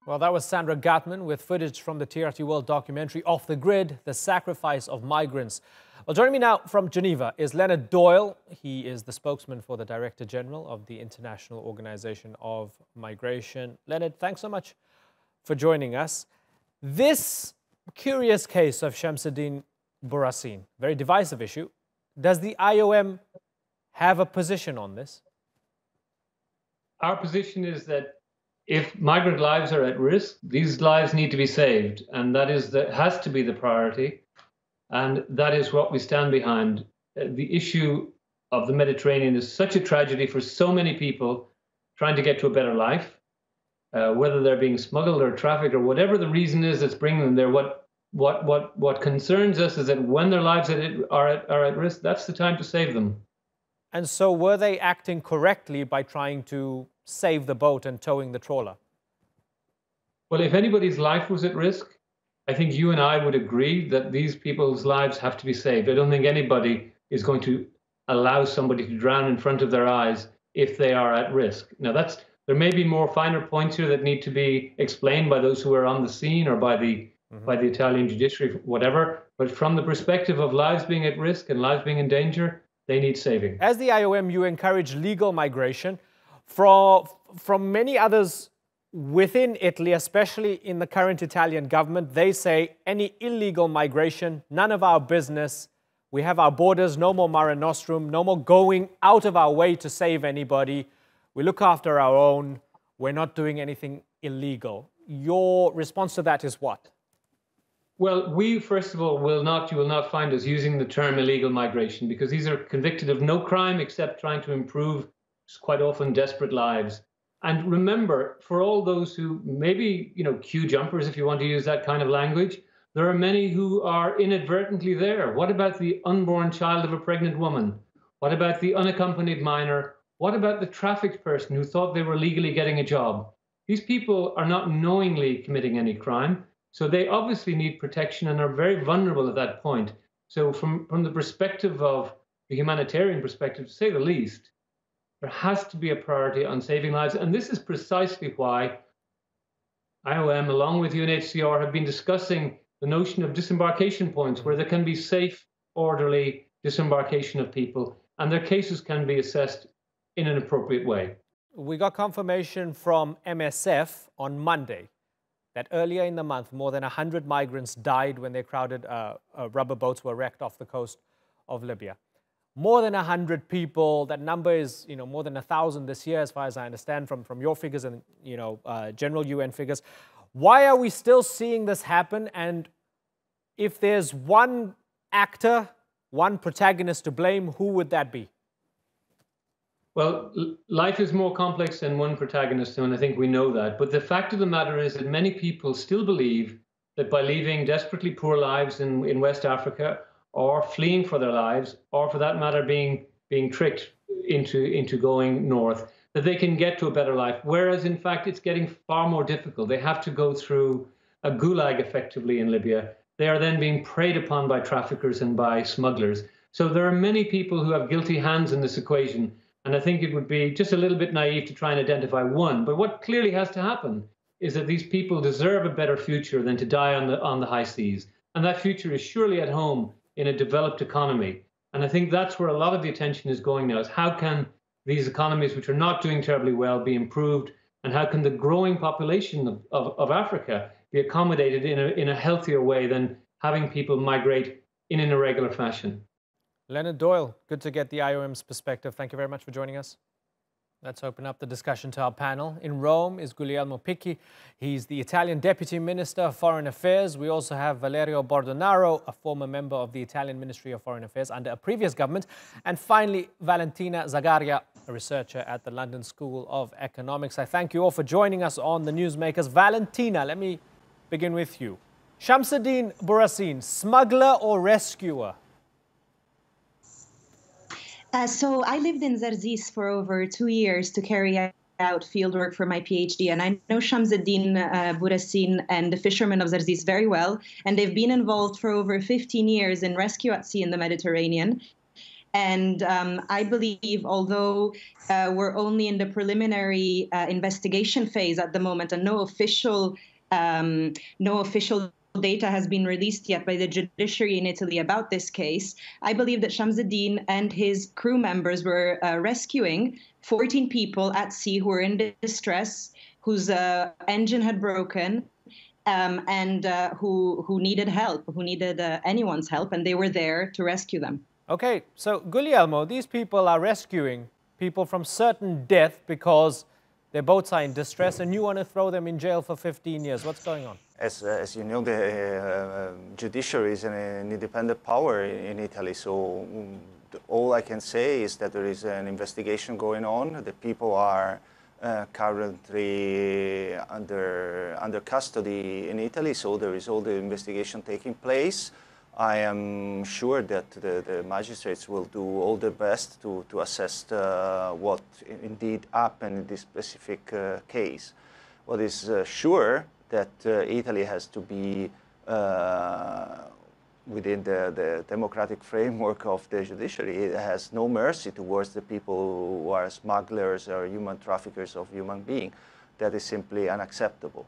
Well, that was Sandra Gatman with footage from the TRT World documentary Off the Grid, The Sacrifice of Migrants. Well, joining me now from Geneva is Leonard Doyle. He is the spokesman for the Director General of the International Organization of Migration. Leonard, thanks so much for joining us. This curious case of Chamseddine Bourassine, very divisive issue. Does the IOM have a position on this? Our position is that if migrant lives are at risk, these lives need to be saved, and that has to be the priority, and that is what we stand behind. The issue of the Mediterranean is such a tragedy for so many people trying to get to a better life, whether they're being smuggled or trafficked or whatever the reason is that's bringing them there. What concerns us is that when their lives are at risk, that's the time to save them. And so were they acting correctly by trying to save the boat and towing the trawler? Well, if anybody's life was at risk, I think you and I would agree that these people's lives have to be saved. I don't think anybody is going to allow somebody to drown in front of their eyes if they are at risk. Now, there may be more finer points here that need to be explained by those who are on the scene or by the Italian judiciary, whatever. But from the perspective of lives being at risk and lives being in danger, they need saving. As the IOM, you encourage legal migration. From many others within Italy, especially in the current Italian government, they say any illegal migration, none of our business. We have our borders, no more Mare Nostrum, no more going out of our way to save anybody. We look after our own. We're not doing anything illegal. Your response to that is what? Well, we, first of all, you will not find us using the term illegal migration, because these are convicted of no crime except trying to improve quite often desperate lives. And remember, for all those who maybe, queue jumpers, if you want to use that kind of language, there are many who are inadvertently there. What about the unborn child of a pregnant woman? What about the unaccompanied minor? What about the trafficked person who thought they were legally getting a job? These people are not knowingly committing any crime, so they obviously need protection and are very vulnerable at that point. So from the perspective of the humanitarian perspective, to say the least, there has to be a priority on saving lives. And this is precisely why IOM, along with UNHCR, have been discussing the notion of disembarkation points where there can be safe, orderly disembarkation of people, and their cases can be assessed in an appropriate way. We got confirmation from MSF on Monday that earlier in the month, more than 100 migrants died when their crowded rubber boats were wrecked off the coast of Libya. More than 100 people. That number is, more than 1,000 this year, as far as I understand from your figures and, general UN figures. Why are we still seeing this happen? And if there's one actor, one protagonist to blame, who would that be? Well, life is more complex than one protagonist, and I think we know that. But the fact of the matter is that many people still believe that by leaving desperately poor lives in West Africa, or fleeing for their lives, or for that matter being tricked into going north, that they can get to a better life. Whereas in fact it's getting far more difficult. They have to go through a gulag effectively in Libya. They are then being preyed upon by traffickers and by smugglers. So there are many people who have guilty hands in this equation. And I think it would be just a little bit naive to try and identify one. But what clearly has to happen is that these people deserve a better future than to die on the high seas. And that future is surely at home in a developed economy. And I think that's where a lot of the attention is going now, is how can these economies, which are not doing terribly well, be improved? And how can the growing population of Africa be accommodated in a healthier way than having people migrate in an irregular fashion? Leonard Doyle, good to get the IOM's perspective. Thank you very much for joining us. Let's open up the discussion to our panel. In Rome is Guglielmo Picchi. He's the Italian Deputy Minister of Foreign Affairs. We also have Valerio Bordonaro, a former member of the Italian Ministry of Foreign Affairs under a previous government. And finally, Valentina Zagaria, a researcher at the London School of Economics. I thank you all for joining us on The Newsmakers. Valentina, let me begin with you. Chamseddine Bourassine, smuggler or rescuer? So I lived in Zarzis for over 2 years to carry out fieldwork for my PhD, and I know Chamseddine Bourassine and the fishermen of Zarzis very well, and they've been involved for over 15 years in rescue at sea in the Mediterranean. And I believe, although we're only in the preliminary investigation phase at the moment, and no official data has been released yet by the judiciary in Italy about this case, I believe that Chamseddine and his crew members were rescuing 14 people at sea who were in distress, whose engine had broken, and who needed help, who needed anyone's help, and they were there to rescue them. Okay, so Guglielmo, these people are rescuing people from certain death because their boats are in distress, and you want to throw them in jail for 15 years. What's going on? As you know, the judiciary is an independent power in Italy, so all I can say is that there is an investigation going on. The people are currently under custody in Italy, so there is all the investigation taking place. I am sure that the magistrates will do all their best to assess what indeed happened in this specific case. What is sure that Italy has to be within the democratic framework of the judiciary. It has no mercy towards the people who are smugglers or human traffickers of human beings. That is simply unacceptable.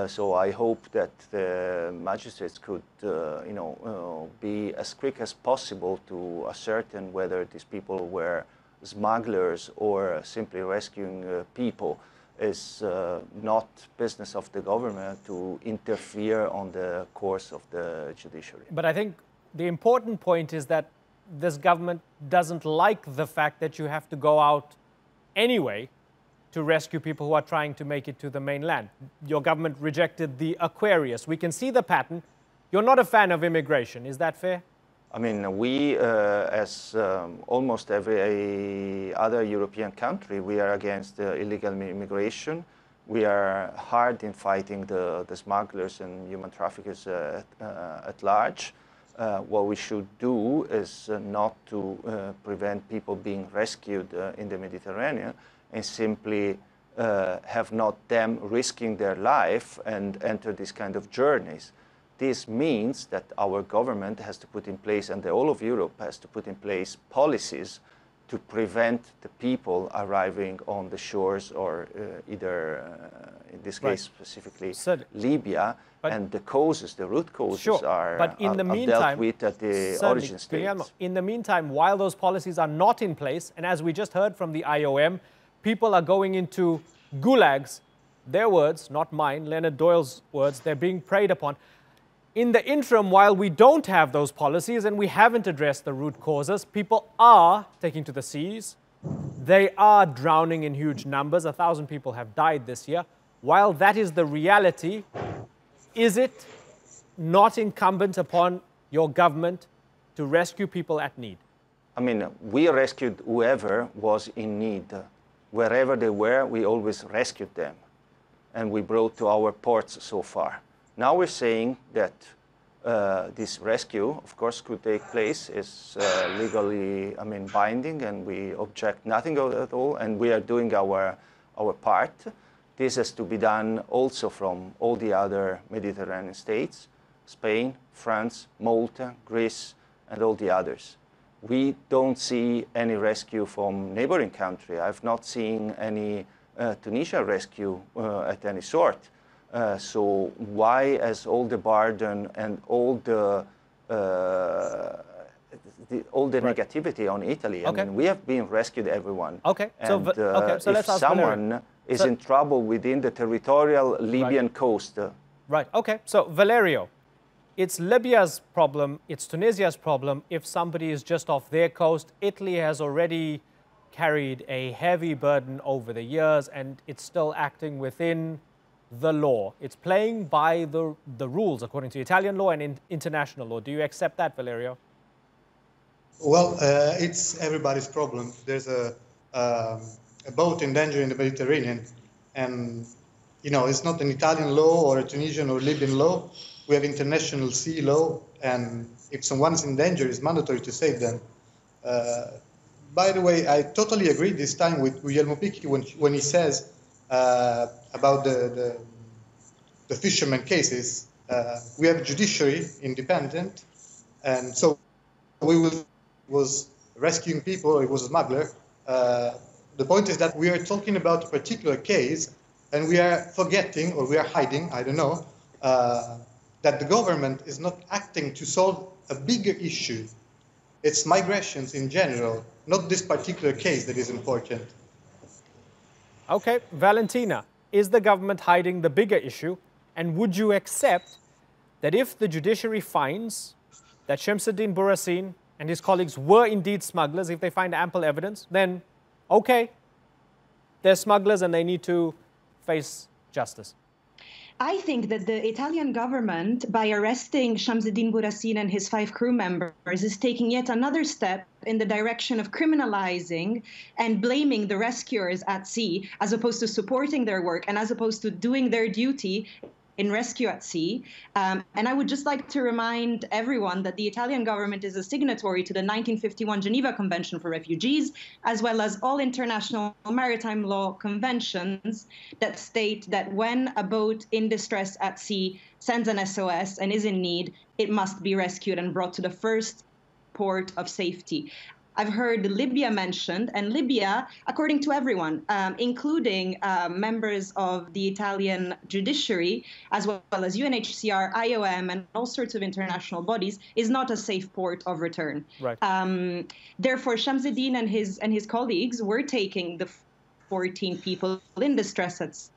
So I hope that the magistrates could, be as quick as possible to ascertain whether these people were smugglers or simply rescuing people. Is not business of the government to interfere on the course of the judiciary. But I think the important point is that this government doesn't like the fact that you have to go out anyway to rescue people who are trying to make it to the mainland. Your government rejected the Aquarius. We can see the pattern. You're not a fan of immigration. Is that fair? I mean, we, as almost every other European country, we are against illegal immigration. We are hard in fighting the smugglers and human traffickers at large. What we should do is not to prevent people being rescued in the Mediterranean and simply have not them risking their life and enter this kind of journeys. This means that our government has to put in place, and the whole of Europe has to put in place policies to prevent the people arriving on the shores or either, in this case specifically, Libya, and the causes, the root causes are dealt with at the origin states. Guglielmo, in the meantime, while those policies are not in place, and as we just heard from the IOM, people are going into gulags, their words, not mine, Leonard Doyle's words, they're being preyed upon. In the interim, while we don't have those policies and we haven't addressed the root causes, people are taking to the seas. They are drowning in huge numbers. 1,000 people have died this year. While that is the reality, is it not incumbent upon your government to rescue people at need? I mean, we rescued whoever was in need. Wherever they were, we always rescued them. And we brought to our ports so far. Now we're saying that this rescue, of course, could take place, is legally, binding, and we object nothing at all, and we are doing our part. This has to be done also from all the other Mediterranean states, Spain, France, Malta, Greece, and all the others. We don't see any rescue from neighboring country. I've not seen any Tunisian rescue at any sort. So why has all the burden and all the negativity on Italy? Okay. I mean, we have been rescued, everyone. Okay. And so if someone is in trouble within the territorial Libyan coast. Right. Okay. So Valerio, it's Libya's problem, it's Tunisia's problem. If somebody is just off their coast, Italy has already carried a heavy burden over the years, and it's still acting within the law. It's playing by the rules according to Italian law and international law. Do you accept that, Valerio? Well, it's everybody's problem. There's a boat in danger in the Mediterranean, and it's not an Italian law or a Tunisian or Libyan law. We have international sea law, and if someone is in danger, it's mandatory to save them. By the way, I totally agree this time with Guglielmo Picchi when he says about the fisherman cases. We have judiciary independent, and so we was rescuing people or he was a smuggler. The point is that we are talking about a particular case and we are forgetting or we are hiding, I don't know, that the government is not acting to solve a bigger issue. It's migrations in general, not this particular case that is important. Okay, Valentina, is the government hiding the bigger issue? And would you accept that if the judiciary finds that Chamseddine Bourassine and his colleagues were indeed smugglers, if they find ample evidence, then okay, they're smugglers and they need to face justice? I think that the Italian government, by arresting Chamseddine Bourassine and his 5 crew members, is taking yet another step in the direction of criminalizing and blaming the rescuers at sea, as opposed to supporting their work and as opposed to doing their duty in rescue at sea. And I would just like to remind everyone that the Italian government is a signatory to the 1951 Geneva Convention for Refugees, as well as all international maritime law conventions that state that when a boat in distress at sea sends an SOS and is in need, it must be rescued and brought to the first port of safety. I've heard Libya mentioned, and Libya, according to everyone, including members of the Italian judiciary, as well as UNHCR, IOM, and all sorts of international bodies, is not a safe port of return. Right. Therefore, Chamseddine and his colleagues were taking the 14 people in distress at sea.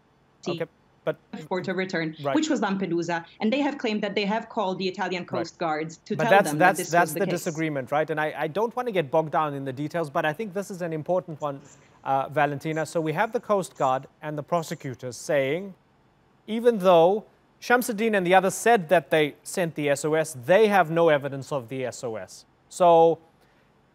Okay. But port of return, right. which was Lampedusa, and they have claimed that they have called the Italian Coast Guards to tell them that this was the case. That's the disagreement, right? And I don't want to get bogged down in the details, but I think this is an important one, Valentina. So we have the Coast Guard and the prosecutors saying, even though Chamseddine and the others said that they sent the SOS, they have no evidence of the SOS. So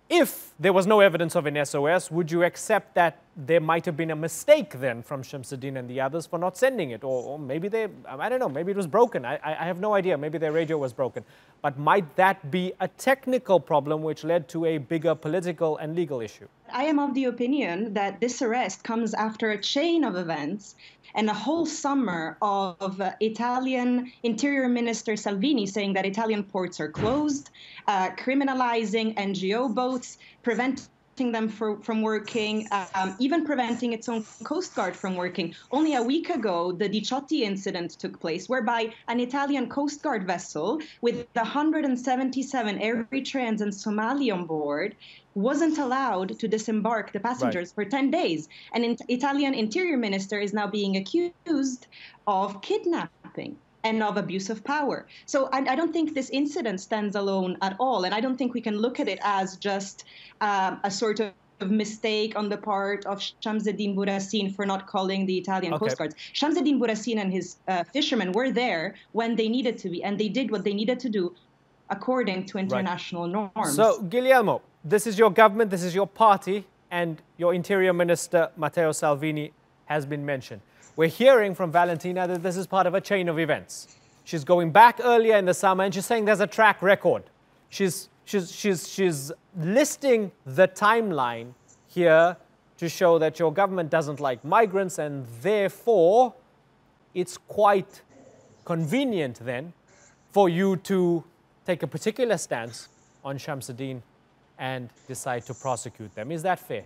if there was no evidence of an SOS, would you accept that there might have been a mistake then from Chamseddine and the others for not sending it? Or maybe I don't know, maybe it was broken. I have no idea. Maybe their radio was broken. But might that be a technical problem which led to a bigger political and legal issue? I am of the opinion that this arrest comes after a chain of events and a whole summer of Italian Interior Minister Salvini saying that Italian ports are closed, criminalizing NGO boats, preventing them from working, even preventing its own Coast Guard from working. Only a week ago, the Diciotti incident took place, whereby an Italian Coast Guard vessel with 177 Eritreans and Somali on board wasn't allowed to disembark the passengers for 10 days. And Italian Interior Minister is now being accused of kidnapping and of abuse of power. So I don't think this incident stands alone at all. And I don't think we can look at it as just a sort of mistake on the part of Chamseddine Bourassine for not calling the Italian Coast Guards. Chamseddine Bourassine and his fishermen were there when they needed to be, and they did what they needed to do according to international norms. So, Guglielmo, this is your government, this is your party, and your Interior Minister, Matteo Salvini, has been mentioned. We're hearing from Valentina that this is part of a chain of events. She's going back earlier in the summer and she's saying there's a track record. She's listing the timeline here to show that your government doesn't like migrants and therefore it's quite convenient then for you to take a particular stance on Chamseddine and decide to prosecute them. Is that fair?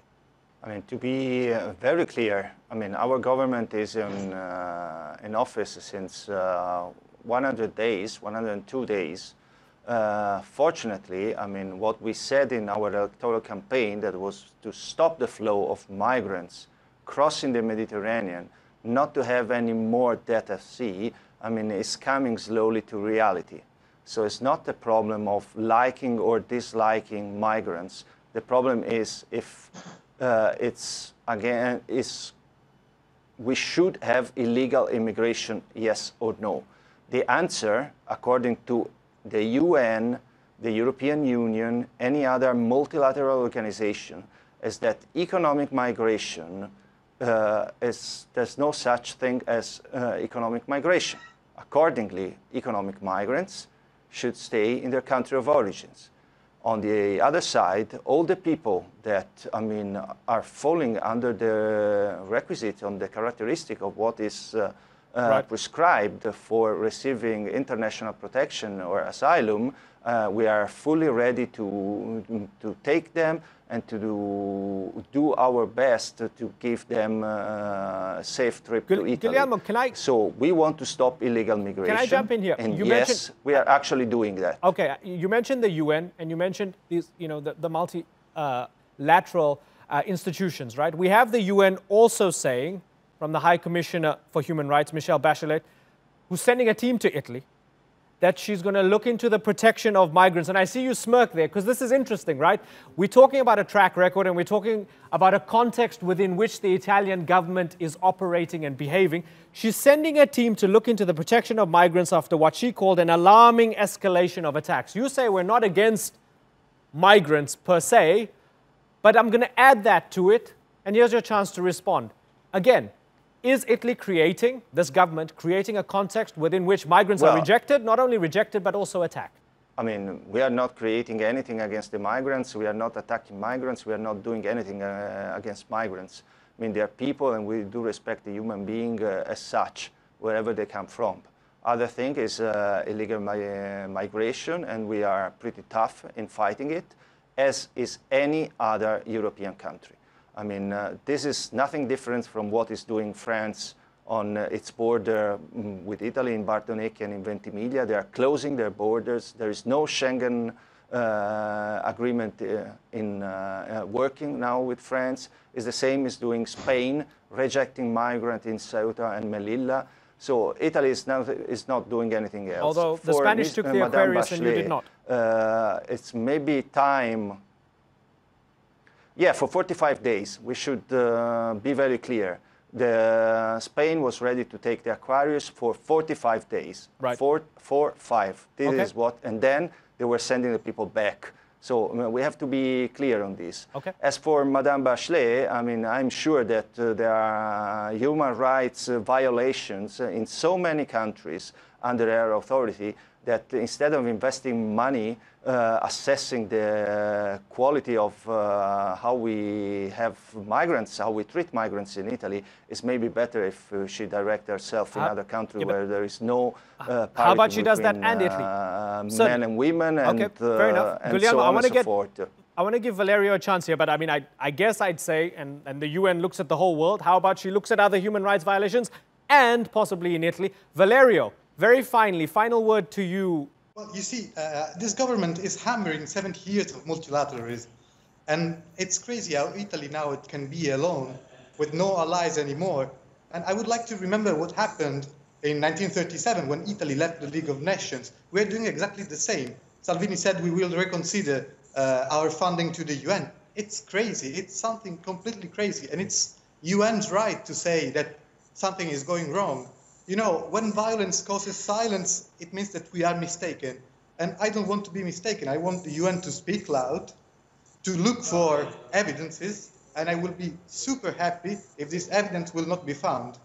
I mean, to be very clear, I mean, our government is in office since 100 days, 102 days. Fortunately, I mean, what we said in our electoral campaign that was to stop the flow of migrants crossing the Mediterranean, not to have any more death at sea, I mean, is coming slowly to reality. So it's not the problem of liking or disliking migrants. The problem is if we should have illegal immigration, yes or no. The answer, according to the UN, the European Union, any other multilateral organization, is that economic migration there's no such thing as economic migration. Accordingly, economic migrants should stay in their country of origins. On the other side, all the people that, I mean, are falling under the requisite on the characteristic of what is prescribed for receiving international protection or asylum, we are fully ready to take them and to do our best to give them a safe trip to Italy. Guglielmo, So we want to stop illegal migration. Can I jump in here? And yes, we are actually doing that. Okay, you mentioned the UN and you mentioned these, the multilateral institutions, right? We have the UN also saying, from the High Commissioner for Human Rights, Michelle Bachelet, who's sending a team to Italy, that she's going to look into the protection of migrants. And I see you smirk there, because this is interesting, right? We're talking about a track record, and we're talking about a context within which the Italian government is operating and behaving. She's sending a team to look into the protection of migrants after what she called an alarming escalation of attacks. You say we're not against migrants per se, but I'm going to add that to it, and here's your chance to respond. Again, is Italy creating, this government, creating a context within which migrants are rejected, not only rejected, but also attacked? I mean, we are not creating anything against the migrants. We are not attacking migrants. We are not doing anything against migrants. I mean, they are people, and we do respect the human being as such, wherever they come from. Other thing is illegal migration, and we are pretty tough in fighting it, as is any other European country. I mean, this is nothing different from what is doing France on its border with Italy in Bardonecchia and in Ventimiglia. They are closing their borders. There is no Schengen agreement working now with France. It's the same as doing Spain, rejecting migrants in Ceuta and Melilla. So Italy is not doing anything else. Although the Spanish took the Aquarius and you did not. It's maybe time. Yeah, for 45 days, we should be very clear. Spain was ready to take the Aquarius for 45 days. Right. 5. This is what, and then they were sending the people back. So we have to be clear on this. Okay. As for Madame Bachelet, I mean, I'm sure that there are human rights violations in so many countries under her authority that instead of investing money assessing the quality of how we have migrants, how we treat migrants in Italy, it's maybe better if she directs herself in other countries where there is no parity. How about she does that and Italy? Men and women and, fair enough. and Guglielmo, so on and so forth. I want to give Valerio a chance here, but I mean, I guess I'd say, and the UN looks at the whole world, how about she looks at other human rights violations and possibly in Italy? Valerio, very finally, final word to you. Well, you see, this government is hammering 70 years of multilateralism. And it's crazy how Italy now it can be alone with no allies anymore. And I would like to remember what happened in 1937 when Italy left the League of Nations. We're doing exactly the same. Salvini said we will reconsider our funding to the UN. It's crazy. It's something completely crazy. And it's UN's right to say that something is going wrong. You know, when violence causes silence, it means that we are mistaken. And I don't want to be mistaken. I want the UN to speak loud, to look for evidences, and I will be super happy if this evidence will not be found.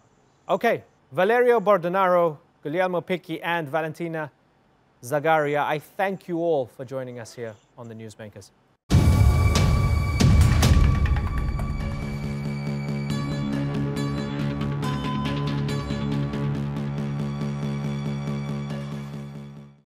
Okay, Valerio Bordonaro, Guglielmo Picchi, and Valentina Zagaria, I thank you all for joining us here on the Newsmakers.